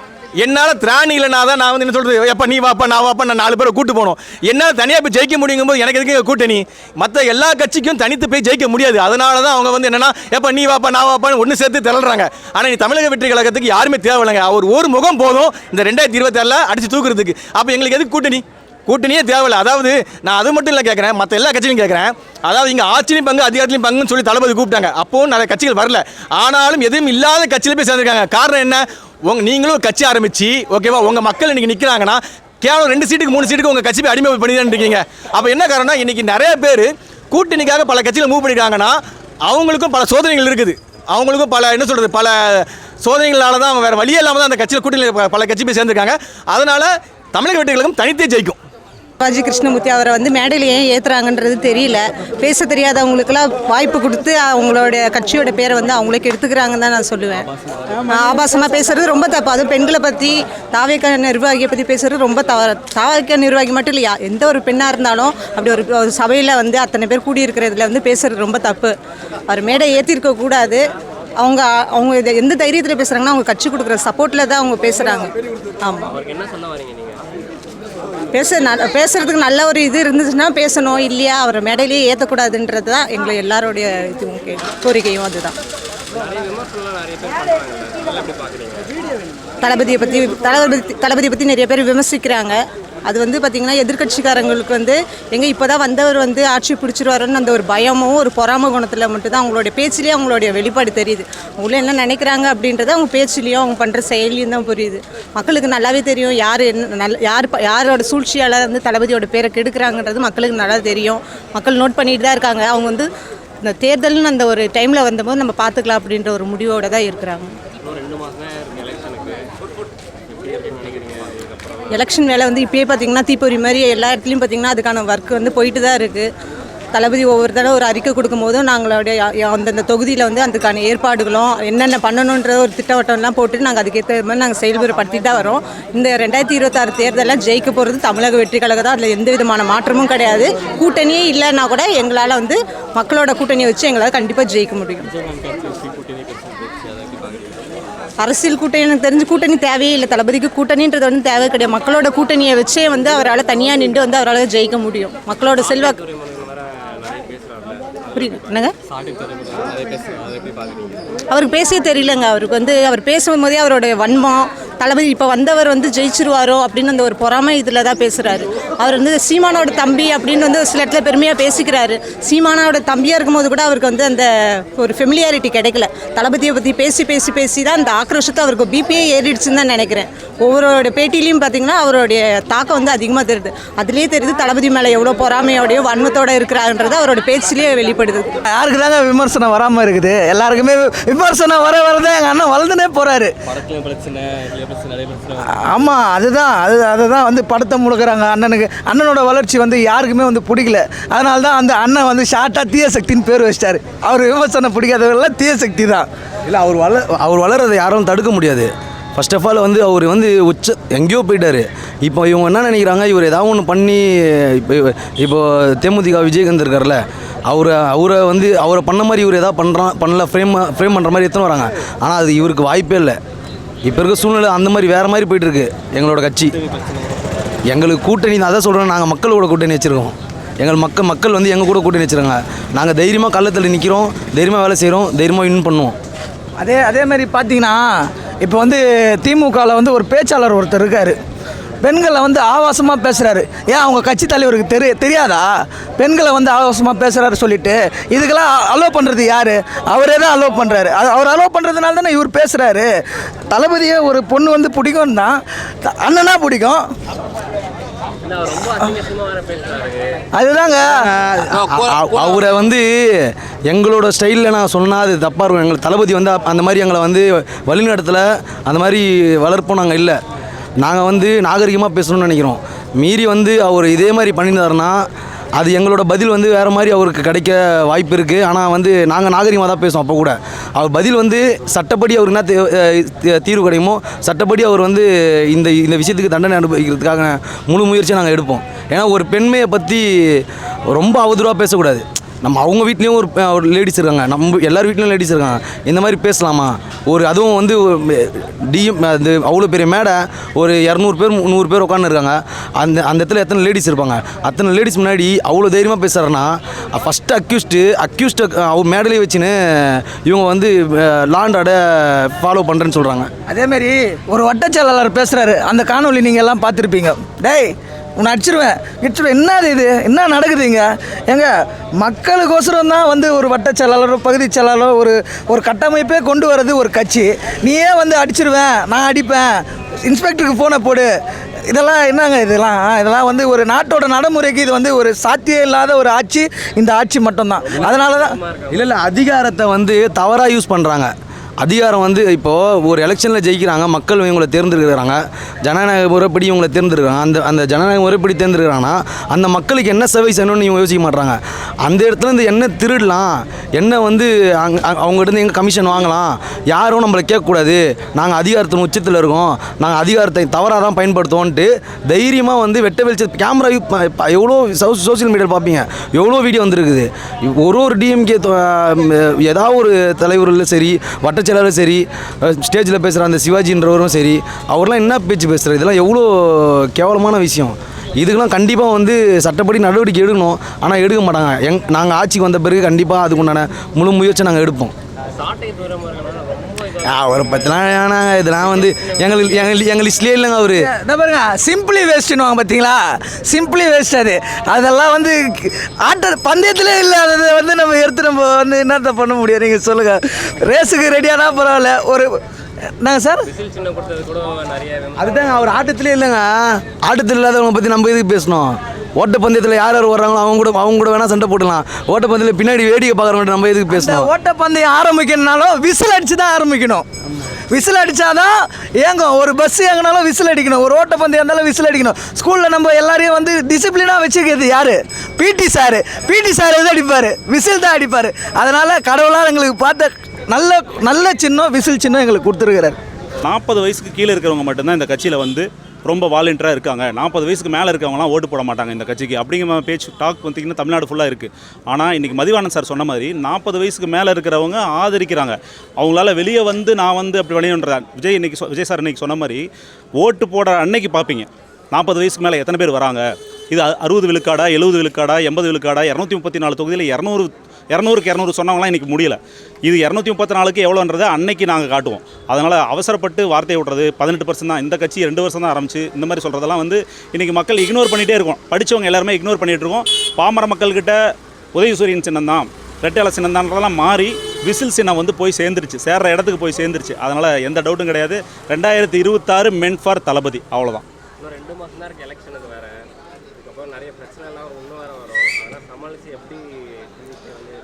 [SPEAKER 2] என்னால் திராணி இல்லைனா தான் நான் வந்து என்ன சொல்கிறது, எப்போ நீ வாப்பா நான் வாப்பா நான் 4 பேரை கூட்டு போகணும். என்னால் தனியாக போய் ஜெயிக்க முடியுங்கும் போது எனக்கு எதுக்கு கூட்டணி? மற்ற எல்லா கட்சிக்கும் தனித்து போய் ஜெயிக்க முடியாது. அதனால தான் அவங்க வந்து என்னென்னா எப்போ நீ வாப்பா நான் வாப்பான்னு ஒன்று சேர்த்து திரள்றாங்க. ஆனால் நீ தமிழக வெற்றி கழகத்துக்கு யாருமே தேவையில்லைங்க. அவர் ஒரு முகம் போதும் இந்த 2026 அடித்து தூக்குறதுக்கு. அப்போ எங்களுக்கு எதுக்கு கூட்டணியே தேவையில்லை. அதாவது நான் அது மட்டும் இல்லை கேட்குறேன், மற்ற எல்லா கட்சியிலும் கேட்குறேன். அதாவது இங்கே ஆட்சியிலும் பங்கு அதிகாரத்திலையும் பங்குன்னு சொல்லி தளபதி கூப்பிட்டாங்க. அப்போவும் நிறைய கட்சிகள் வரல. ஆனாலும் எதுவும் இல்லாத கட்சியில் போய் சேர்ந்துருக்காங்க. காரணம் என்ன? நீங்களும் ஒரு கட்சி ஆரம்பிச்சு ஓகேவா, உங்கள் மக்கள் இன்றைக்கி நிற்கிறாங்கன்னா கேவலம் 2 சீட்டுக்கு 3 சீட்டுக்கு உங்கள் கட்சி போய் அடிமை பண்ணிதான் இருக்கீங்க. அப்போ என்ன காரணம்னா இன்றைக்கி நிறைய பேர் கூட்டணிக்காக பல கட்சியில் மூவ் பண்ணியிருக்காங்கன்னா அவங்களுக்கும் பல சோதனைகள் இருக்குது. அவங்களுக்கும் பல என்ன சொல்கிறது, பல சோதனைகளால் தான் அவங்க வேறு வழியே இல்லாமல் தான் அந்த கட்சியில் கூட்டணியில் பல கட்சி போய் சேர்ந்துருக்காங்க. அதனால் தமிழக வெற்றி கழகம் தனித்தே ஜெயிக்கும்.
[SPEAKER 5] சிவாஜி கிருஷ்ணமூர்த்தி அவரை வந்து மேடையில் ஏன் ஏற்றுறாங்கன்றது தெரியல. பேச தெரியாதவங்களுக்கெல்லாம் வாய்ப்பு கொடுத்து அவங்களோட கட்சியோட பேரை வந்து அவங்களுக்கு எடுத்துக்கிறாங்கன்னு தான் நான் சொல்லுவேன். ஆபாசமாக பேசுகிறது ரொம்ப தப்பு. அதுவும் பெண்களை பற்றி தாவேக நிர்வாகியை பற்றி பேசுகிறது ரொம்ப தவறு. தாவேக நிர்வாகி மட்டும் இல்லையா, எந்த ஒரு பெண்ணாக இருந்தாலும் அப்படி ஒரு சபையில் வந்து அத்தனை பேர் கூடியிருக்கிறதுல வந்து பேசுகிறது ரொம்ப தப்பு. அவர் மேடை ஏற்றிருக்க கூடாது. அவங்க இதை எந்த தைரியத்தில் பேசுகிறாங்கன்னா அவங்க கட்சி கொடுக்குற சப்போர்ட்டில் தான் அவங்க பேசுகிறாங்க. ஆமாம், பேசுறதுக்கு நல்ல ஒரு இது இருந்துச்சுன்னா பேசணும், இல்லையா அவரை மேடையிலேயே ஏற்றக்கூடாதுன்றது தான் எங்களை எல்லாரோடைய இதுவும் கோரிக்கையும். அதுதான் தளபதியை பற்றி நிறைய பேர் விமர்சிக்கிறாங்க. அது வந்து பார்த்திங்கன்னா எதிர்கட்சிக்காரங்களுக்கு வந்து இப்போ தான் வந்தவர் வந்து ஆட்சி பிடிச்சிருவாருன்னு அந்த ஒரு பயமும் ஒரு பொறாம குணத்தில் மட்டும்தான் அவங்களுடைய பேச்சிலேயே அவங்களுடைய வெளிப்பாடு தெரியுது. அவங்கள என்ன நினைக்கிறாங்க அப்படின்றத அவங்க பேச்சிலையும் அவங்க பண்ணுற செயலியும் தான் புரியுது. மக்களுக்கு நல்லாவே தெரியும் யார் யாரோட சூழ்ச்சியால் வந்து தளபதியோட பேரை கெடுக்கிறாங்கன்றது மக்களுக்கு நல்லா தெரியும். மக்கள் நோட் பண்ணிட்டு தான் இருக்காங்க. அவங்க வந்து இந்த தேர்தல்னு அந்த ஒரு டைமில் வந்தபோது நம்ம பார்த்துக்கலாம் அப்படின்ற ஒரு முடிவோடு தான் இருக்கிறாங்க. எலெக்ஷன் வேலை வந்து இப்போயே பார்த்திங்கன்னா தீப்பொறி மாதிரி எல்லா இடத்துலையும் பார்த்திங்கன்னா அதுக்கான ஒர்க் வந்து போயிட்டு தான் இருக்குது. தளபதி ஒவ்வொரு தடவை ஒரு அறிக்கை கொடுக்கும் போதும் நாங்களுடைய அந்தந்த தொகுதியில் வந்து அதுக்கான ஏற்பாடுகளும் என்னென்ன பண்ணணுன்ற ஒரு திட்டவட்டம்லாம் போட்டு நாங்கள் அதுக்கேற்ற மாதிரி நாங்கள் செயல்படுத்திட்டு தான் வரோம். இந்த 2026 தேர்தலில் ஜெயிக்க போகிறது தமிழக வெற்றி கழகம் தான். அதில் எந்த விதமான மாற்றமும் கிடையாது. கூட்டணியே இல்லைன்னா கூட எங்களால் வந்து மக்களோட கூட்டணியை வச்சு எங்களால் கண்டிப்பாக ஜெயிக்க முடியும். அரசியல் கூட்டணி எனக்கு தெரிஞ்சு கூட்டணி தேவையே இல்லை. தளபதிக்கு கூட்டணின்றது வந்து தேவை கிடையாது. மக்களோட கூட்டணியை வச்சே வந்து அவரால் தனியாக நின்று வந்து அவரால் ஜெயிக்க முடியும். மக்களோட செல்வாக்கு புரியுது என்னங்க? அவருக்கு பேசவே தெரியலங்க. அவருக்கு வந்து அவர் பேசும்போதே அவருடைய வன்மம், தளபதி இப்போ வந்தவர் வந்து ஜெயிச்சிருவாரோ அப்படின்னு அந்த ஒரு பொறாமை இதில் தான் பேசுகிறாரு. அவர் வந்து சீமானோட தம்பி அப்படின்னு வந்து சில இடத்துல பெருமையாக பேசிக்கிறாரு. சீமானோட தம்பியாக இருக்கும்போது கூட அவருக்கு வந்து அந்த ஒரு ஃபெமிலியாரிட்டி கிடைக்கல. தளபதியை பற்றி பேசி பேசி பேசி தான் அந்த ஆக்ரோஷத்தை அவருக்கு பிபிஏ ஏறிடுச்சுன்னு தான் நினைக்கிறேன். ஒவ்வொருடைய பேட்டிலையும் பார்த்தீங்கன்னா அவருடைய தாக்கம் வந்து அதிகமாக தெரியுது. அதுலேயே தெரியுது தளபதி மேலே எவ்வளோ பொறாமையோடையோ வன்மத்தோடு இருக்கிறான்றது அவரோட பேச்சிலேயே வெளிப்படுது.
[SPEAKER 7] யாருக்கு தாங்க விமர்சனம் வராமல் இருக்குது? எல்லாருக்குமே விமர்சனம் வரதான் எங்கள் அண்ணன் வளர்ந்துனே போகிறாரு. ஆமாம், அதுதான் வந்து படத்தை முழுக்கிறாங்க அண்ணனுக்கு. அண்ணனோட வளர்ச்சி வந்து யாருக்குமே வந்து பிடிக்கல. அதனால தான் அந்த அண்ணன் வந்து ஷார்ட்டாக தீய சக்தின்னு பேர் வச்சிட்டாரு. அவர் விமர்சனம் பிடிக்காதவர்கள்லாம் தீய சக்தி தான்.
[SPEAKER 8] இல்லை, அவர் வளர்றதை யாரும் தடுக்க முடியாது. ஃபர்ஸ்ட் ஆஃப் ஆல் வந்து அவர் வந்து எங்கேயோ போயிட்டார். இப்போ இவங்க என்ன நினைக்கிறாங்க, இவர் ஏதாவது ஒன்று பண்ணி இப்போ தேமுதிக விஜயகாந்த் இருக்கார்ல, அவரை பண்ண மாதிரி இவர் எதாவது பண்ணல ஃப்ரேம் பண்ணுற மாதிரி எத்தனை வராங்க. ஆனால் அது இவருக்கு வாய்ப்பே இல்லை. இப்போ இருக்க சூழ்நிலை அந்த மாதிரி வேறு மாதிரி போயிட்டுருக்கு. எங்களோட கட்சி எங்களுக்கு கூட்டணி தான். அதான் சொல்கிறேன், நாங்கள் மக்களோட கூட்டணி வச்சுருக்கோம். எங்கள் மக்கள் வந்து எங்கள் கூட கூட்டணி வச்சுருக்காங்க. நாங்கள் தைரியமாக கள்ளத்தில் நிற்கிறோம், தைரியமாக வேலை செய்கிறோம், தைரியமாக வின் பண்ணுவோம்.
[SPEAKER 7] அதே மாதிரி பார்த்தீங்கன்னா இப்போ வந்து திமுகவில் வந்து ஒரு பேச்சாளர் ஒருத்தர் இருக்கார். பெண்களை வந்து ஆபாசமாக பேசுகிறாரு. ஏன் அவங்க கட்சி தலைவருக்கு தெரியாதா பெண்களை வந்து ஆபாசமாக பேசுகிறாரு சொல்லிட்டு? இதுக்கெல்லாம் அலோவ் பண்ணுறது யார்? அவரே தான் அலோவ் பண்ணுறாரு. அவர் அலோவ் பண்ணுறதுனால தானே இவர் பேசுகிறாரு. தளபதியை ஒரு பொண்ணு வந்து பிடிக்கும் தான், அண்ணனா பிடிக்கும். அதுதாங்க
[SPEAKER 8] அவரை வந்து எங்களோட ஸ்டைலில் நான் சொன்னால் அது தப்பாக இருக்கும். எங்கள் தளபதி வந்து அந்த மாதிரி எங்களை வந்து வழிநடத்தலை, அந்த மாதிரி வளர்ப்போம் நாங்கள் இல்லை. நாங்கள் வந்து நாகரிகமாக பேசணும்னு நினைக்கிறோம். மீறி வந்து அவர் இதே மாதிரி பண்ணியிருந்தாருன்னா அது எங்களோட பதில் வந்து வேறு மாதிரி அவருக்கு கிடைக்க வாய்ப்பு இருக்குது. ஆனால் வந்து நாங்கள் நாகரிகமாக தான் பேசுவோம். அப்போ கூட அவர் பதில் வந்து சட்டப்படி அவருக்கு என்ன தீர்வு கிடைக்குமோ சட்டப்படி அவர் வந்து இந்த விஷயத்துக்கு தண்டனை அனுபவிக்கிறதுக்காக முழு முயற்சியை நாங்கள் எடுப்போம். ஏன்னா ஒரு பெண்மையை பற்றி ரொம்ப அவதூறாக பேசக்கூடாது. நம்ம அவங்க வீட்லேயும் ஒரு லேடிஸ் இருக்காங்க, நம்ம எல்லார் வீட்லேயும் லேடிஸ் இருக்காங்க. இந்த மாதிரி பேசலாமா? அதுவும் வந்து அது அவ்வளோ பெரிய மேடை, ஒரு 200 பேர் 100 பேர் உட்காந்துருக்காங்க. அந்த இடத்துல எத்தனை லேடிஸ் இருப்பாங்க? அத்தனை லேடிஸ் முன்னாடி அவ்வளோ தைரியமாக பேசுகிறாருன்னா ஃபஸ்ட்டு அக்யூஸ்ட்டை அவர் மேடலே வச்சுன்னு இவங்க வந்து லாண்ட் ஆட ஃபாலோ பண்ணுறேன்னு சொல்கிறாங்க.
[SPEAKER 7] அதேமாரி ஒரு வட்டச்செயலாளர் பேசுகிறாரு. அந்த காணொலி நீங்கள் எல்லாம் பார்த்துருப்பீங்க. டேய் உன்னை அடிச்சிருவேன். என்னது இது? என்ன நடக்குதுங்க? மக்களுக்கோசரம் தான் வந்து ஒரு வட்டச் செயலாளரோ பகுதி செயலாளரோ ஒரு கட்டமைப்பே கொண்டு வர்றது ஒரு கட்சி. நீயே வந்து அடிச்சிருவேன், நான் அடிப்பேன், இன்ஸ்பெக்டருக்கு ஃபோனை போடு. இதெல்லாம் என்னங்க? இதெல்லாம் வந்து ஒரு நாட்டோட நடைமுறைக்கு இது வந்து ஒரு சாத்தியம் இல்லாத ஒரு ஆட்சி. இந்த ஆட்சி மட்டும்தான். அதனால தான்
[SPEAKER 8] இல்லை அதிகாரத்தை வந்து தவறாக யூஸ் பண்ணுறாங்க. அதிகாரம் வந்து இப்போது ஒரு எலெக்ஷனில் ஜெயிக்கிறாங்க, மக்கள் இவங்களை தேர்ந்தெடுக்கிறாங்க, ஜனநாயக முறைப்படி இவங்களை தேர்ந்தெடுக்கிறாங்க. அந்த ஜனநாயக முறைப்படி தேர்ந்தெடுக்கிறாங்கன்னா அந்த மக்களுக்கு என்ன சேவை செய்யணும்னு இவங்க யோசிக்க மாட்டாங்க. அந்த இடத்துலேருந்து என்ன திருடலாம், என்ன வந்து அவங்ககிட்ட எங்கே கமிஷன் வாங்கலாம், யாரும் நம்மளை கேட்கக்கூடாது, நாங்கள் அதிகாரத்தின் உச்சத்தில் இருக்கோம், நாங்கள் அதிகாரத்தை தவறாக தான் பயன்படுத்துவோன்ட்டு தைரியமாக வந்து வெட்ட வெளிச்ச கேமரா எவ்வளோ சோசியல் மீடியாவில் பார்ப்பீங்க, எவ்வளோ வீடியோ வந்துருக்குது. ஒரு டிஎம்கே ஏதாவது ஒரு தலைவர்கள் சரி, வட்டச்செயலாளரும் சரி, ஸ்டேஜில் பேசுகிற அந்த சிவாஜின்றவரும் சரி, அவர்லாம் என்ன பேச்சு பேசுகிறார்? இதெல்லாம் எவ்வளோ கேவலமான விஷயம். இதுக்கெல்லாம் கண்டிப்பாக வந்து சட்டப்படி நடவடிக்கை எடுக்கணும். ஆனால் எடுக்க மாட்டாங்க. நாங்கள் ஆட்சிக்கு வந்த பிறகு கண்டிப்பாக அதுக்குண்டான முழு முயற்சி நாங்கள் எடுப்போம். அவரை பற்றிலாம் ஏன்னாங்க இதெல்லாம் வந்து எங்கள் லிஸ்ட்லேயே இல்லைங்க. அவர்
[SPEAKER 7] என்ன பாருங்க, சிம்பிளி வேஸ்ட்டுன்னு பார்த்தீங்களா? சிம்பிளி வேஸ்ட் அதெல்லாம் வந்து பந்தயத்திலே இல்லை. அதை வந்து நம்ம எடுத்து நம்ம வந்து என்னத்தை பண்ண முடியும்? நீங்கள் சொல்லுங்கள். ரேஸுக்கு ரெடியானா பரவாயில்ல. என்னங்க சார்,
[SPEAKER 8] அதுதாங்க அவர் ஆட்டத்திலே இல்லைங்க. ஆட்டத்தில் இல்லாதவங்க பற்றி நம்ம எதுக்கு பேசணும்? ஓட்டப்பந்தயத்தில் யார் வர்றாங்களோ அவங்க கூட வேணால் சண்டை போடலாம். ஓட்டப்பந்தயத்தில் பின்னாடி வேடிக்கை பார்க்குறவங்க நம்ம எதுக்கு பேசணும்?
[SPEAKER 7] ஓட்டப்பந்தயம் ஆரம்பிக்கணும்னாலும் விசில் அடித்து தான் ஆரம்பிக்கணும். விசில் அடித்தாதான் ஏங்கும். ஒரு பஸ் ஏங்கினாலும் விசில் அடிக்கணும். ஒரு ஓட்டப்பந்தயம் இருந்தாலும் விசில் அடிக்கணும். ஸ்கூலில் நம்ம எல்லாரையும் வந்து டிசிப்ளினாக வச்சுக்கிறது யார்? பிடி சார் எது அடிப்பார்? விசில் தான் அடிப்பார். அதனால் கடவுளால் எங்களுக்கு பார்த்த நல்ல சின்னம் விசில் சின்னம் எங்களுக்கு கொடுத்துருக்கிறார்.
[SPEAKER 9] 40 வயசுக்கு கீழே இருக்கிறவங்க மட்டும்தான் இந்த கட்சியில் வந்து ரொம்ப வாலண்டியராக இருக்காங்க. 40 வயசுக்கு மேலே இருக்கவங்களாம் ஓட்டு போட மாட்டாங்க இந்த கட்சிக்கு அப்படிங்கிற பேச்சு டாக் பார்த்திங்கன்னா தமிழ்நாடு ஃபுல்லாக இருக்குது. ஆனால் இன்றைக்கி மதிவாணன் சார் சொன்ன மாதிரி 40 வயசுக்கு மேலே இருக்கிறவங்க ஆதரிக்கிறாங்க. அவங்களால வெளியே வந்து நான் வந்து அப்படி விளையாடுறேன். விஜய் சார் இன்றைக்கி சொன்ன மாதிரி ஓட்டு போடுற அன்னைக்கு பார்ப்பீங்க 40 வயசுக்கு மேலே எத்தனை பேர் வராங்க. இது 60 விழுக்காடா, 70 விழுக்காடா, 80 விழுக்காடா, 234 தொகுதியில் 200க்கு 200 சொன்னவங்களாம் இன்றைக்கி முடியல. இது 234க்கு எவ்வளோன்றது அன்னைக்கு நாங்கள் காட்டுவோம். அதனால் அவசரப்பட்டு வார்த்தையை விட்றது 18% தான், இந்த கட்சி 2 வருஷம் தான் ஆரம்பிச்சு, இந்த மாதிரி சொல்கிறதெல்லாம் வந்து இன்றைக்கி மக்கள் இக்னோர் பண்ணிகிட்டே இருக்கோம். படித்தவங்க எல்லாருமே இக்னோர் பண்ணிகிட்டு இருக்கோம். பாமர மக்கள்கிட்ட உதயசூரியன் சின்னம் தான், ரெட்டையாள சின்னம் தான்றதெல்லாம் மாறி விசில் சின்னம் வந்து போய் சேர்ந்துருச்சு, சேர்ற இடத்துக்கு போய் சேர்ந்துருச்சு. அதனால் எந்த டவுட்டும் கிடையாது. 2026 மென்ட் ஃபார் தளபதி, அவ்வளோதான்.
[SPEAKER 10] இன்னும் 2 மாதம் தான் இருக்குது எலெக்ஷனுக்கு வேறு. இதுக்கப்புறம் நிறைய பிரச்சனைலாம் இன்னும் வேறு வரும். அதெல்லாம் சமாளித்து எப்படி வந்து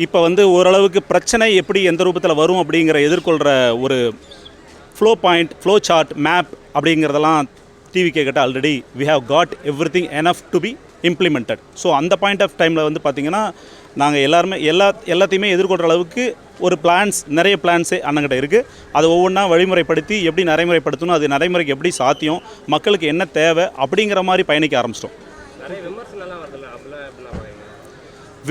[SPEAKER 9] இப்போ வந்து ஓரளவுக்கு பிரச்சனை எப்படி எந்த ரூபத்தில் வரும் அப்படிங்கிற எதிர்கொள்கிற ஒரு flow point, flow chart, map அப்படிங்கிறதெல்லாம் டிவிகே கிட்ட already we have got everything enough to be implemented. So அந்த பாயிண்ட் ஆஃப் டைமில் வந்து பார்த்திங்கன்னா நாங்கள் எல்லாருமே எல்லாத்தையுமே எதிர்கொள்கிற அளவுக்கு ஒரு நிறைய பிளான்ஸே அண்ணங்கிட்ட இருக்குது. அதை ஒவ்வொன்றா வழிமுறைப்படுத்தி எப்படி நடைமுறைப்படுத்தணும், அது நடைமுறைக்கு எப்படி சாத்தியம், மக்களுக்கு என்ன தேவை அப்படிங்கிற மாதிரி பயணிக்க ஆரம்பிச்சிட்டோம்.
[SPEAKER 10] நிறைய விமர்சனம்லாம் வருதுல்ல, அப்படிலாம்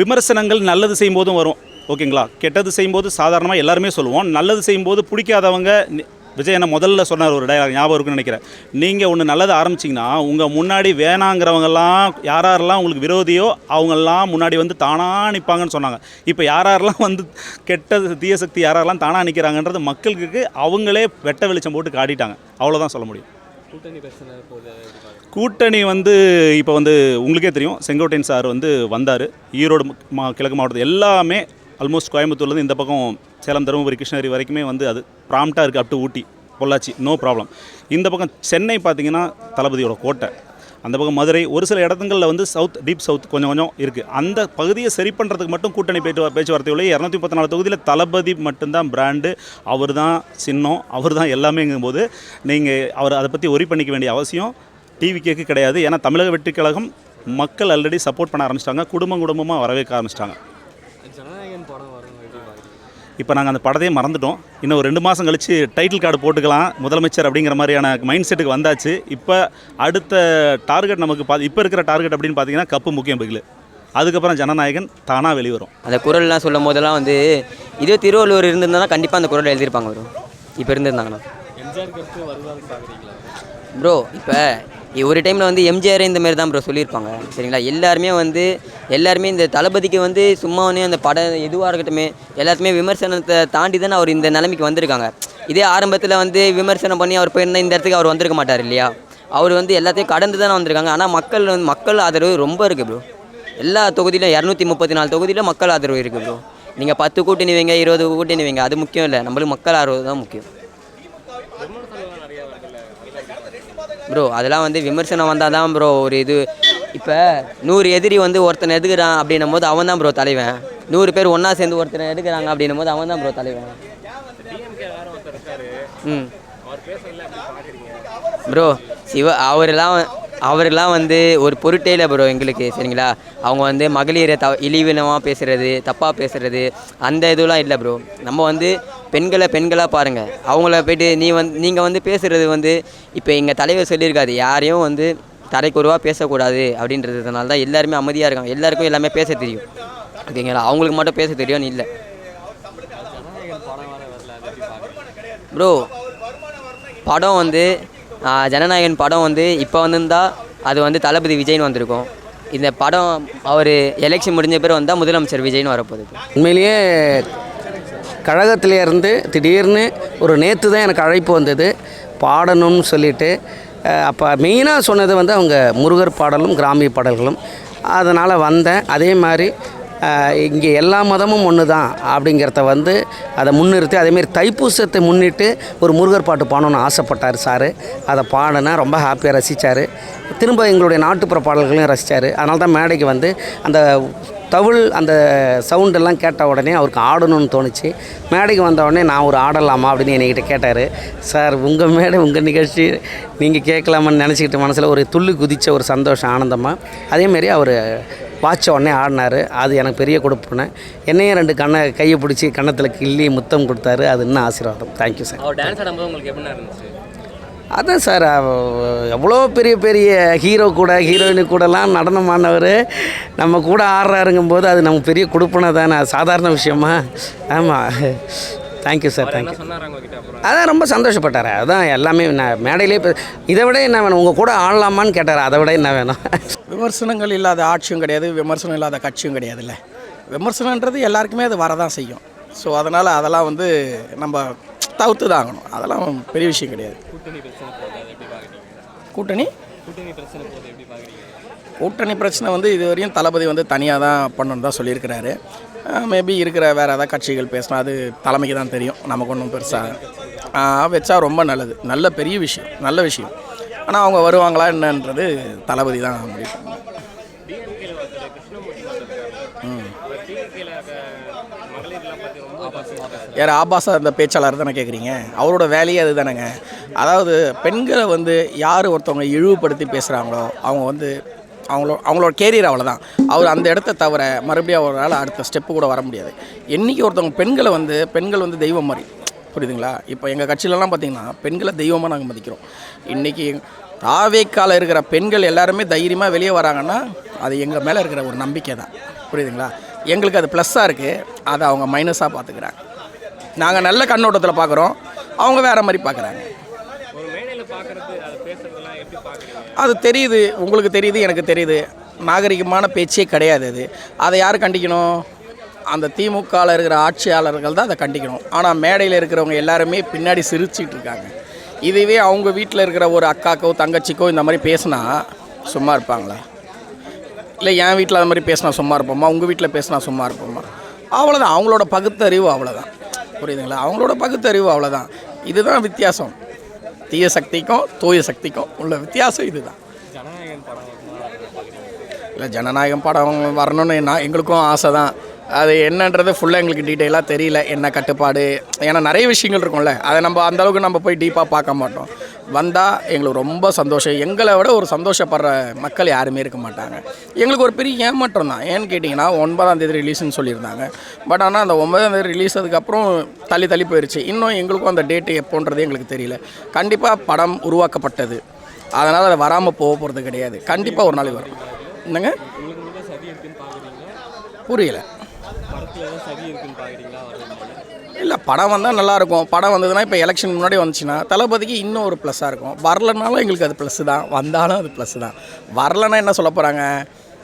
[SPEAKER 9] விமர்சனங்கள் நல்லது செய்யும்போதும் வரும், ஓகேங்களா. கெட்டது செய்யும்போது சாதாரணமாக எல்லாருமே சொல்லுவோம். நல்லது செய்யும்போது பிடிக்காதவங்க, விஜய் என்ன முதல்ல சொன்னார் ஒரு டயலாக் ஞாபகம் இருக்குன்னு நினைக்கிறேன். நீங்கள் ஒன்று நல்லது ஆரம்பிச்சிங்கன்னா உங்கள் முன்னாடி வேணாங்கிறவங்கெல்லாம் யாரெல்லாம் உங்களுக்கு விரோதியோ அவங்கெல்லாம் முன்னாடி வந்து தானாக நிற்பாங்கன்னு சொன்னாங்க. இப்போ யாரெல்லாம் வந்து கெட்டது தீய சக்தி யாரெல்லாம் தானாக நிற்கிறாங்கன்றது மக்களுக்கு அவங்களே வெட்ட வெளிச்சம் போட்டு காட்டிட்டாங்க. அவ்வளோதான் சொல்ல முடியும்.
[SPEAKER 10] கூட்டணி பிரச்சனை போது
[SPEAKER 9] கூட்டணி வந்து இப்போ வந்து உங்களுக்கே தெரியும், செங்கோட்டையன் சார் வந்து வந்தார். ஈரோடு கிழக்கு மாவட்டத்தில் எல்லாமே ஆல்மோஸ்ட் கோயம்புத்தூர்லேருந்து இந்த பக்கம் சேலம், தருமபுரி, கிருஷ்ணகிரி வரைக்குமே வந்து அது ப்ராம்ப்டாக இருக்குது. Up to Ooty, Pollachi, no problem. இந்த பக்கம் சென்னை பார்த்திங்கன்னா தளபதியோட கோட்டை, அந்த பக்கம் மதுரை, ஒரு சில இடத்துங்களில் வந்து சவுத், டீப் சவுத் கொஞ்சம் இருக்குது. அந்த பகுதியை சரி பண்ணுறதுக்கு மட்டும் கூட்டணி பேச்சுவார்த்தைகளே 234 தொகுதியில் தளபதி மட்டும்தான் பிராண்டு, அவர் தான் சின்னம், அவர் தான் எல்லாமேங்கும்போது நீங்கள் அதை பற்றி ஒரி பண்ணிக்க வேண்டிய அவசியம் டிவிகேக்கு கிடையாது. ஏன்னா தமிழக வெற்றிக் கழகம் மக்கள் ஆல்ரெடி சப்போர்ட் பண்ண ஆரம்பிச்சிட்டாங்க, குடும்பமாக வரவேற்க ஆரம்பிச்சிட்டாங்க.
[SPEAKER 10] ஜனநாயகன் படம் வரும்.
[SPEAKER 9] இப்போ நாங்கள் அந்த படத்தையே மறந்துட்டோம். இன்னும் ஒரு 2 மாதம் கழித்து டைட்டில் கார்டு போட்டுக்கலாம் முதலமைச்சர் அப்படிங்கிற மாதிரியான மைண்ட் செட்டுக்கு வந்தாச்சு. இப்போ அடுத்த டார்கெட் நமக்கு இப்போ இருக்கிற டார்கெட் அப்படின்னு பார்த்தீங்கன்னா கப்பு முக்கியம் பிகில், அதுக்கப்புறம் ஜனநாயகன் தானாக வெளிவரும்.
[SPEAKER 11] அந்த குரல்லாம் சொல்லும் போதெல்லாம் வந்து இதே திருவள்ளுவர் இருந்திருந்தாலும் கண்டிப்பாக அந்த குரல் எழுதியிருப்பாங்க வரும். இப்போ இருந்திருந்தாங்கன்னா
[SPEAKER 10] எம்ஜிஆர் கருத்து வருதான்னு பார்க்குறீங்களா
[SPEAKER 11] ப்ரோ? இப்போ ஒரு டைமில் வந்து எம்ஜிஆர் இந்த மாதிரி தான் ப்ரோ சொல்லியிருப்பாங்க, சரிங்களா. எல்லாருமே இந்த தளபதிக்கு வந்து சும்மாவே அந்த படம் எதுவாக இருக்கட்டும் எல்லாத்துமே விமர்சனத்தை தாண்டி தானே அவர் இந்த நிலைமைக்கு வந்திருக்காங்க. இதே ஆரம்பத்தில் வந்து விமர்சனம் பண்ணி அவர் போயிருந்தால் இந்த இடத்துக்கு அவர் வந்திருக்க மாட்டார் இல்லையா. அவர் வந்து எல்லாத்தையும் கடந்து தானே வந்திருக்காங்க. ஆனால் மக்கள் ஆதரவு ரொம்ப இருக்குது ப்ரோ. எல்லா தொகுதியிலும் 234 தொகுதியில் மக்கள் ஆதரவு இருக்குது ப்ரோ. நீங்கள் 10 கூட்டணி வைங்க, 20 கூட்டணி வைங்க, அது முக்கியம் இல்லை. நம்மளுக்கு மக்கள் ஆதரவு தான் முக்கியம் ப்ரோ. அதெல்லாம் வந்து விமர்சனம் வந்தால் தான் ப்ரோ ஒரு இது. இப்போ 100 எதிரி வந்து ஒருத்தனை எடுக்கிறான் அப்படின்னும் போது அவன் தான் ப்ரோ தலைவன். 100 பேர் ஒன்றா சேர்ந்து ஒருத்தனை எடுக்கிறாங்க அப்படின்னும் போது அவன் தான் ப்ரோ தலைவன். ப்ரோ அவரெல்லாம் வந்து ஒரு பொருட்டே இல்லை ப்ரோ எங்களுக்கு, சரிங்களா. அவங்க வந்து மகளிரை இழிவினமாக பேசுகிறது, தப்பாக பேசுகிறது, அந்த இதுலாம் இல்லை ப்ரோ. நம்ம வந்து பெண்களாக பாருங்கள். அவங்கள போய்ட்டு நீங்கள் வந்து பேசுகிறது வந்து இப்போ எங்கள் தலைவர் சொல்லியிருக்காது, யாரையும் வந்து தரைக்குறவாக பேசக்கூடாது அப்படின்றதுனால தான் எல்லாருமே அமைதியாக இருக்காங்க. எல்லாருக்கும் எல்லாமே பேச தெரியும், ஓகேங்களா. அவங்களுக்கு மட்டும் பேச தெரியும்னு இல்லை ப்ரோ. படம் வந்து ஜனநாயகன் படம் வந்து இப்போ வந்திருந்தால் அது வந்து தளபதி விஜய்னு வந்திருக்கும். இந்த படம் அவர் எலெக்ஷன் முடிஞ்ச பேர் வந்தால் முதலமைச்சர் விஜய்னு வரப்போகுது.
[SPEAKER 12] உண்மையிலேயே கழகத்திலேருந்து திடீர்னு ஒரு நேற்று தான் எனக்கு அழைப்பு வந்தது பாடணும்னு சொல்லிட்டு. அப்போ மெயினாக சொன்னது வந்து அவங்க முருகர் பாடலும் கிராமிய பாடல்களும். அதனால் வந்தேன். அதே மாதிரி இங்கே எல்லா மதமும் ஒன்று தான் அப்படிங்கிறத வந்து அதை முன்னிறுத்தி, அதேமாரி தைப்பூசத்தை முன்னிட்டு ஒரு முருகர் பாட்டு பாடணும்னு ஆசைப்பட்டார் சார். அதை பாடினேன், ரொம்ப ஹாப்பியாக ரசித்தார். திரும்ப எங்களுடைய நாட்டுப்புற பாடல்களையும் ரசித்தார். அதனால தான் மேடைக்கு வந்து அந்த தவுள் அந்த சவுண்டெல்லாம் கேட்ட உடனே அவருக்கு ஆடணும்னு தோணுச்சு. மேடைக்கு வந்த உடனே நான் ஒரு ஆடலாமா அப்படின்னு என்கிட்ட கேட்டார். சார் உங்கள் மேடை உங்கள் நிகழ்ச்சி நீங்கள் கேட்கலாமான்னு நினச்சிக்கிட்டு மனசில் ஒரு துள்ளி குதித்த ஒரு சந்தோஷம், ஆனந்தமாக. அதேமாரி அவர் வாட்ச உடனே ஆடினார். அது எனக்கு பெரிய கொடுப்புனே. என்னையும் 2 கையை பிடிச்சி கன்னத்தில் கிள்ளி முத்தம் கொடுத்தாரு. அது இன்னும் ஆசீர்வாதம். Thank you sir.
[SPEAKER 10] அவர் டான்ஸ் ஆடும்போது உங்களுக்கு எப்படி இருந்துச்சு?
[SPEAKER 12] அதான் சார், எவ்வளோ பெரிய ஹீரோ கூட ஹீரோயினு கூடலாம் நடனமானவர் நம்ம கூட ஆடுறாருங்கும்போது அது நமக்கு பெரிய கொடுப்புனை தானே, சாதாரண விஷயமா? ஆமாம். Thank you sir, thank you. அதான் ரொம்ப சந்தோஷப்பட்டார். அதான் எல்லாமே நான் மேடையிலே இதை விட என்ன வேணும், உங்கள் கூட ஆடலாமான்னு கேட்டார். அதை விட என்ன வேணும்?
[SPEAKER 7] விமர்சனங்கள் இல்லாத ஆட்சியும் கிடையாது, விமர்சனம் இல்லாத கட்சியும் கிடையாதுல்ல. விமர்சனன்றது எல்லாருக்குமே அது வரதான் செய்யும். ஸோ அதனால் அதெல்லாம் வந்து நம்ம தவிர்த்து தான் ஆகணும். அதெல்லாம் பெரிய விஷயம் கிடையாது. கூட்டணி பிரச்சனை வந்து இது வரையும் தளபதி வந்து தனியாக தான் பண்ணணும் தான் சொல்லியிருக்கிறாரு. மேபி இருக்கிற வேறு ஏதாவது கட்சிகள் பேசினா அது தலைமைக்கு தான் தெரியும். நமக்கு ஒன்றும் பெருசாக வச்சா ரொம்ப நல்லது. நல்ல பெரிய விஷயம், நல்ல விஷயம். ஆனால் அவங்க வருவாங்களா என்னன்றது தளபதி தான் முடியும். யார் ஆபாசா அந்த பேச்சாளர் தானே கேட்குறீங்க? அவரோட வேலையே அது தானேங்க. அதாவது பெண்களை வந்து யார் ஒருத்தவங்க இழிவுபடுத்தி பேசுகிறாங்களோ அவங்க வந்து அவங்களோட கேரியர் அவ்வளோதான். அவர் அந்த இடத்த தவிர மறுபடியும் அவரால் அடுத்த ஸ்டெப்பு கூட வர முடியாது. என்றைக்கு ஒருத்தவங்க பெண்கள் வந்து தெய்வம் மாதிரி, புரியுதுங்களா? இப்போ எங்கள் கட்சியிலலாம் பார்த்திங்கன்னா பெண்களை தெய்வமாக நாங்கள் மதிக்கிறோம். இன்றைக்கி தாவேக்கால இருக்கிற பெண்கள் எல்லாருமே தைரியமாக வெளியே வராங்கன்னா அது எங்கள் மேலே இருக்கிற ஒரு நம்பிக்கை தான், புரியுதுங்களா? எங்களுக்கு அது ப்ளஸ்ஸாக இருக்குது, அதை அவங்க மைனஸாக பார்த்துக்கிறாங்க. நாங்கள் நல்ல கண்ணோட்டத்தில் பார்க்குறோம், அவங்க வேறு மாதிரி பார்க்குறாங்க. அது தெரியுது, உங்களுக்கு தெரியுது, எனக்கு தெரியுது. நாகரிகமான பேச்சே கிடையாது அது. அதை யார் கண்டிக்கணும்? அந்த திமுகவில் இருக்கிற ஆட்சியாளர்கள் தான் அதை கண்டிக்கணும். ஆனால் மேடையில் இருக்கிறவங்க எல்லாருமே பின்னாடி சிரிச்சிட்டு இருக்காங்க. இதுவே அவங்க வீட்டில் இருக்கிற ஒரு அக்காக்கோ தங்கச்சிக்கோ இந்த மாதிரி பேசினா சும்மா இருப்பாங்களா? இல்லை என் வீட்டில் அது மாதிரி பேசினா சும்மா இருப்போமா? உங்கள் வீட்டில் பேசினா சும்மா இருப்போமா? அவ்வளோதான். அவங்களோட பகுத்தறிவு அவ்வளோதான், புரியுதுங்களா? அவங்களோட பகுத்தறிவு அவ்வளோதான். இதுதான் வித்தியாசம். தீய சக்திக்கும் தூய சக்திக்கும் உள்ள வித்தியாசம் இதுதான். இல்லை ஜனநாயகம் படம் வரணும்னு எங்களுக்கும் ஆசை தான். அது என்னன்றது ஃபுல்லாக எங்களுக்கு டீட்டெயிலாக தெரியல, என்ன கட்டுப்பாடு. ஏன்னா நிறைய விஷயங்கள் இருக்கும்ல, அதை நம்ம அந்தளவுக்கு நம்ம போய் டீப்பாக பார்க்க மாட்டோம். வந்தால் எங்களுக்கு ரொம்ப சந்தோஷம். எங்களை விட ஒரு சந்தோஷப்படுற மக்கள் யாருமே இருக்க மாட்டாங்க. எங்களுக்கு ஒரு பெரிய ஏமாற்றம் தான். ஏன்னு கேட்டிங்கன்னா 9ஆம் தேதி ரிலீஸ்ன்னு சொல்லியிருந்தாங்க. பட் ஆனால் அந்த 9ஆம் தேதி ரிலீஸ் அதுக்கப்புறம் தள்ளி போயிடுச்சு. இன்னும் எங்களுக்கும் அந்த டேட்டு எப்போன்றது எங்களுக்கு தெரியல. கண்டிப்பாக படம் உருவாக்கப்பட்டது, அதனால் அதை வராமல் போகிறது கிடையாது. கண்டிப்பாக ஒரு நாளைக்கு வரும். என்னங்க புரியல? இல்லை படம் வந்தால் நல்லாயிருக்கும். படம் வந்ததுன்னா இப்போ எலெக்ஷன் முன்னாடி வந்துச்சுன்னா தளபதிக்கு இன்னும் ஒரு ப்ளஸ்ஸாக இருக்கும். வரலனாலும் எங்களுக்கு அது ப்ளஸ்ஸு தான், வந்தாலும் அது ப்ளஸ்ஸு தான். வரலன்னா என்ன சொல்ல போகிறாங்க?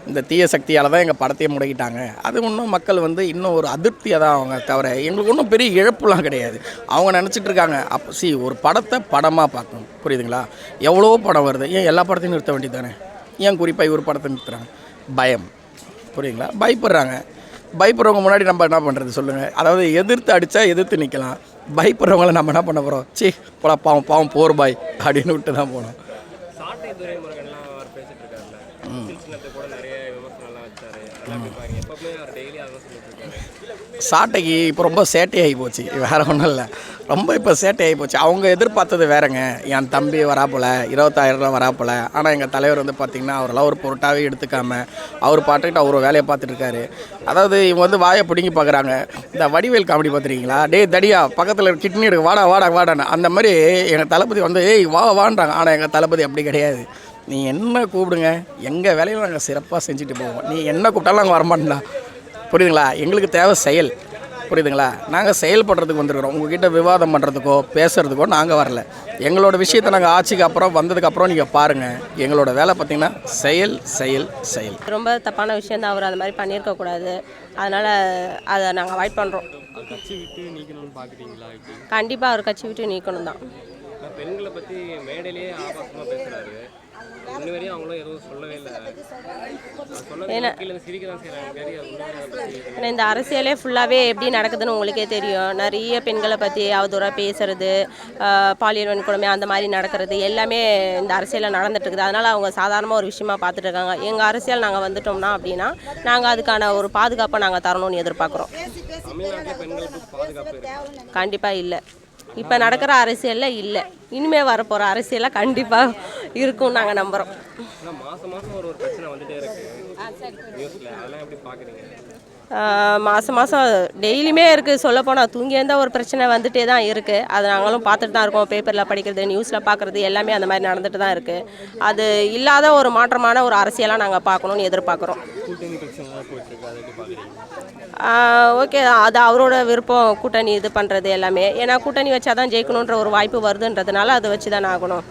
[SPEAKER 7] இந்த தீய சக்தியால் தான் எங்கள் படத்தையே முடக்கிட்டாங்க. அது இன்னும் மக்கள் வந்து இன்னும் ஒரு அதிருப்தியாக தான் அவங்க தவிர எங்களுக்கு ஒன்றும் பெரிய இழப்புலாம் கிடையாது. அவங்க நினச்சிட்டு இருக்காங்க அப்போ ஒரு படத்தை படமாக பார்க்கணும், புரியுதுங்களா? எவ்வளோ படம் வருது, ஏன் எல்லா படத்தையும் நிறுத்த வேண்டியது தானே? ஏன் குறிப்பாக ஒரு படத்தை நிறுத்துறாங்க? பயம், புரியுதுங்களா? பயப்படுறவங்க முன்னாடி நம்ம என்ன பண்ணுறது சொல்லுங்கள்? அதாவது எதிர்த்து அடித்தா எதிர்த்து நிற்கலாம், பயப்படுறவங்கள நம்ம என்ன பண்ண போகிறோம்? போடா பாவம் போர் பாய் அப்படின்னு விட்டு தான் போனோம். சாட்டைக்கு இப்போ ரொம்ப சேட்டையாகி போச்சு, வேறு ஒன்றும் இல்லை. ரொம்ப இப்போ சேட்டையாகி போச்சு. அவங்க எதிர்பார்த்தது வேறங்க. என் தம்பி வராப்போல் 20,000 ரூபா வராப்போல். ஆனால் எங்கள் தலைவர் வந்து பார்த்திங்கன்னா அவரெல்லாம் ஒரு பொருட்டாகவே எடுத்துக்காமல் அவர் பாட்டுக்கிட்டு அவர் வேலையை பார்த்துட்டு இருக்காரு. அதாவது இவங்க வந்து வாயை பிடுங்கி பார்க்குறாங்க. இந்த வடிவேல் காமெடி பார்த்துருக்கீங்களா? தடியா பக்கத்தில் கிட்னி எடுக்க வாடான்னு அந்த மாதிரி எங்கள் தளபதி வந்து வான்றாங்க. ஆனால் எங்கள் தளபதி அப்படி கிடையாது. நீ என்ன கூப்பிடுங்க, எங்கள் வேலையில் நாங்கள் சிறப்பாக செஞ்சுட்டு போவோம். நீ என்ன கூப்பிட்டாலும் நாங்கள் வரமாட்டோம்டா, புரியுதுங்களா? எங்களுக்கு தேவை செயல், புரியுதுங்களா? நாங்கள் செயல்படுறதுக்கு வந்துருக்குறோம். உங்ககிட்ட விவாதம் பண்ணுறதுக்கோ பேசுகிறதுக்கோ நாங்கள் வரல. எங்களோட விஷயத்தை நாங்கள் ஆட்சிக்கு அப்புறம் வந்ததுக்கப்புறம் நீங்கள் பாருங்கள். எங்களோட வேலை பார்த்திங்கன்னா செயல்.
[SPEAKER 5] ரொம்ப தப்பான விஷயம் தான். அவர் அது மாதிரி பண்ணியிருக்கக்கூடாது. அதனால் அதை நாங்கள் அவாய்ட் பண்ணுறோம்.
[SPEAKER 10] கட்சி விட்டு நீக்கணும்னு பார்க்குறீங்களா?
[SPEAKER 5] கண்டிப்பாக அவர் கட்சி விட்டு நீக்கணும் தான்.
[SPEAKER 10] பெண்களை பற்றி மேடையிலேயே ஆபாசமாக பேசுகிறாரு. இன்ன வரையும் அவங்களும் எதுவும் சொல்லவே இல்லை.
[SPEAKER 5] ஏன்னா இந்த அரசியலே ஃபுல்லாகவே எப்படி நடக்குதுன்னு உங்களுக்கே தெரியும். நிறைய பெண்களை பற்றி அவதூறாக பேசுறது, பாலியல் வன்கொடுமை அந்த மாதிரி நடக்கிறது எல்லாமே இந்த அரசியலில் நடந்துட்டு இருக்குது. அதனால் அவங்க சாதாரணமாக ஒரு விஷயமா பார்த்துட்டு இருக்காங்க. எங்கள் அரசியல் நாங்கள் வந்துட்டோம்னா அப்படின்னா நாங்கள் அதுக்கான ஒரு பாதுகாப்பை நாங்கள் தரணும்னு எதிர்பார்க்குறோம். கண்டிப்பாக இல்லை. இப்போ நடக்கிற அரசியலில் இல்லை, இனிமேல் வரப்போகிற அரசியலில் கண்டிப்பாக இருக்கும் நாங்கள் நம்புகிறோம். மாதம் டெய்லியுமே இருக்குது. சொல்லப்போனால் தூங்கி இருந்தால் ஒரு பிரச்சனை வந்துகிட்டே தான் இருக்குது. அது நாங்களும் பார்த்துட்டு தான் இருக்கோம். பேப்பரில் படிக்கிறது, நியூஸில் பார்க்குறது எல்லாமே அந்த மாதிரி நடந்துட்டு தான் இருக்குது. அது இல்லாத ஒரு மாற்றமான ஒரு அரசியலாக நாங்கள் பார்க்கணுன்னு எதிர்பார்க்குறோம். ஓகே, அது அவரோட விருப்பம். கூட்டணி இது பண்ணுறது எல்லாமே, ஏன்னா கூட்டணி வச்சா தான் ஜெயிக்கணுன்ற ஒரு வாய்ப்பு வருதுன்றதுனால அதை வச்சு தானே ஆகணும்.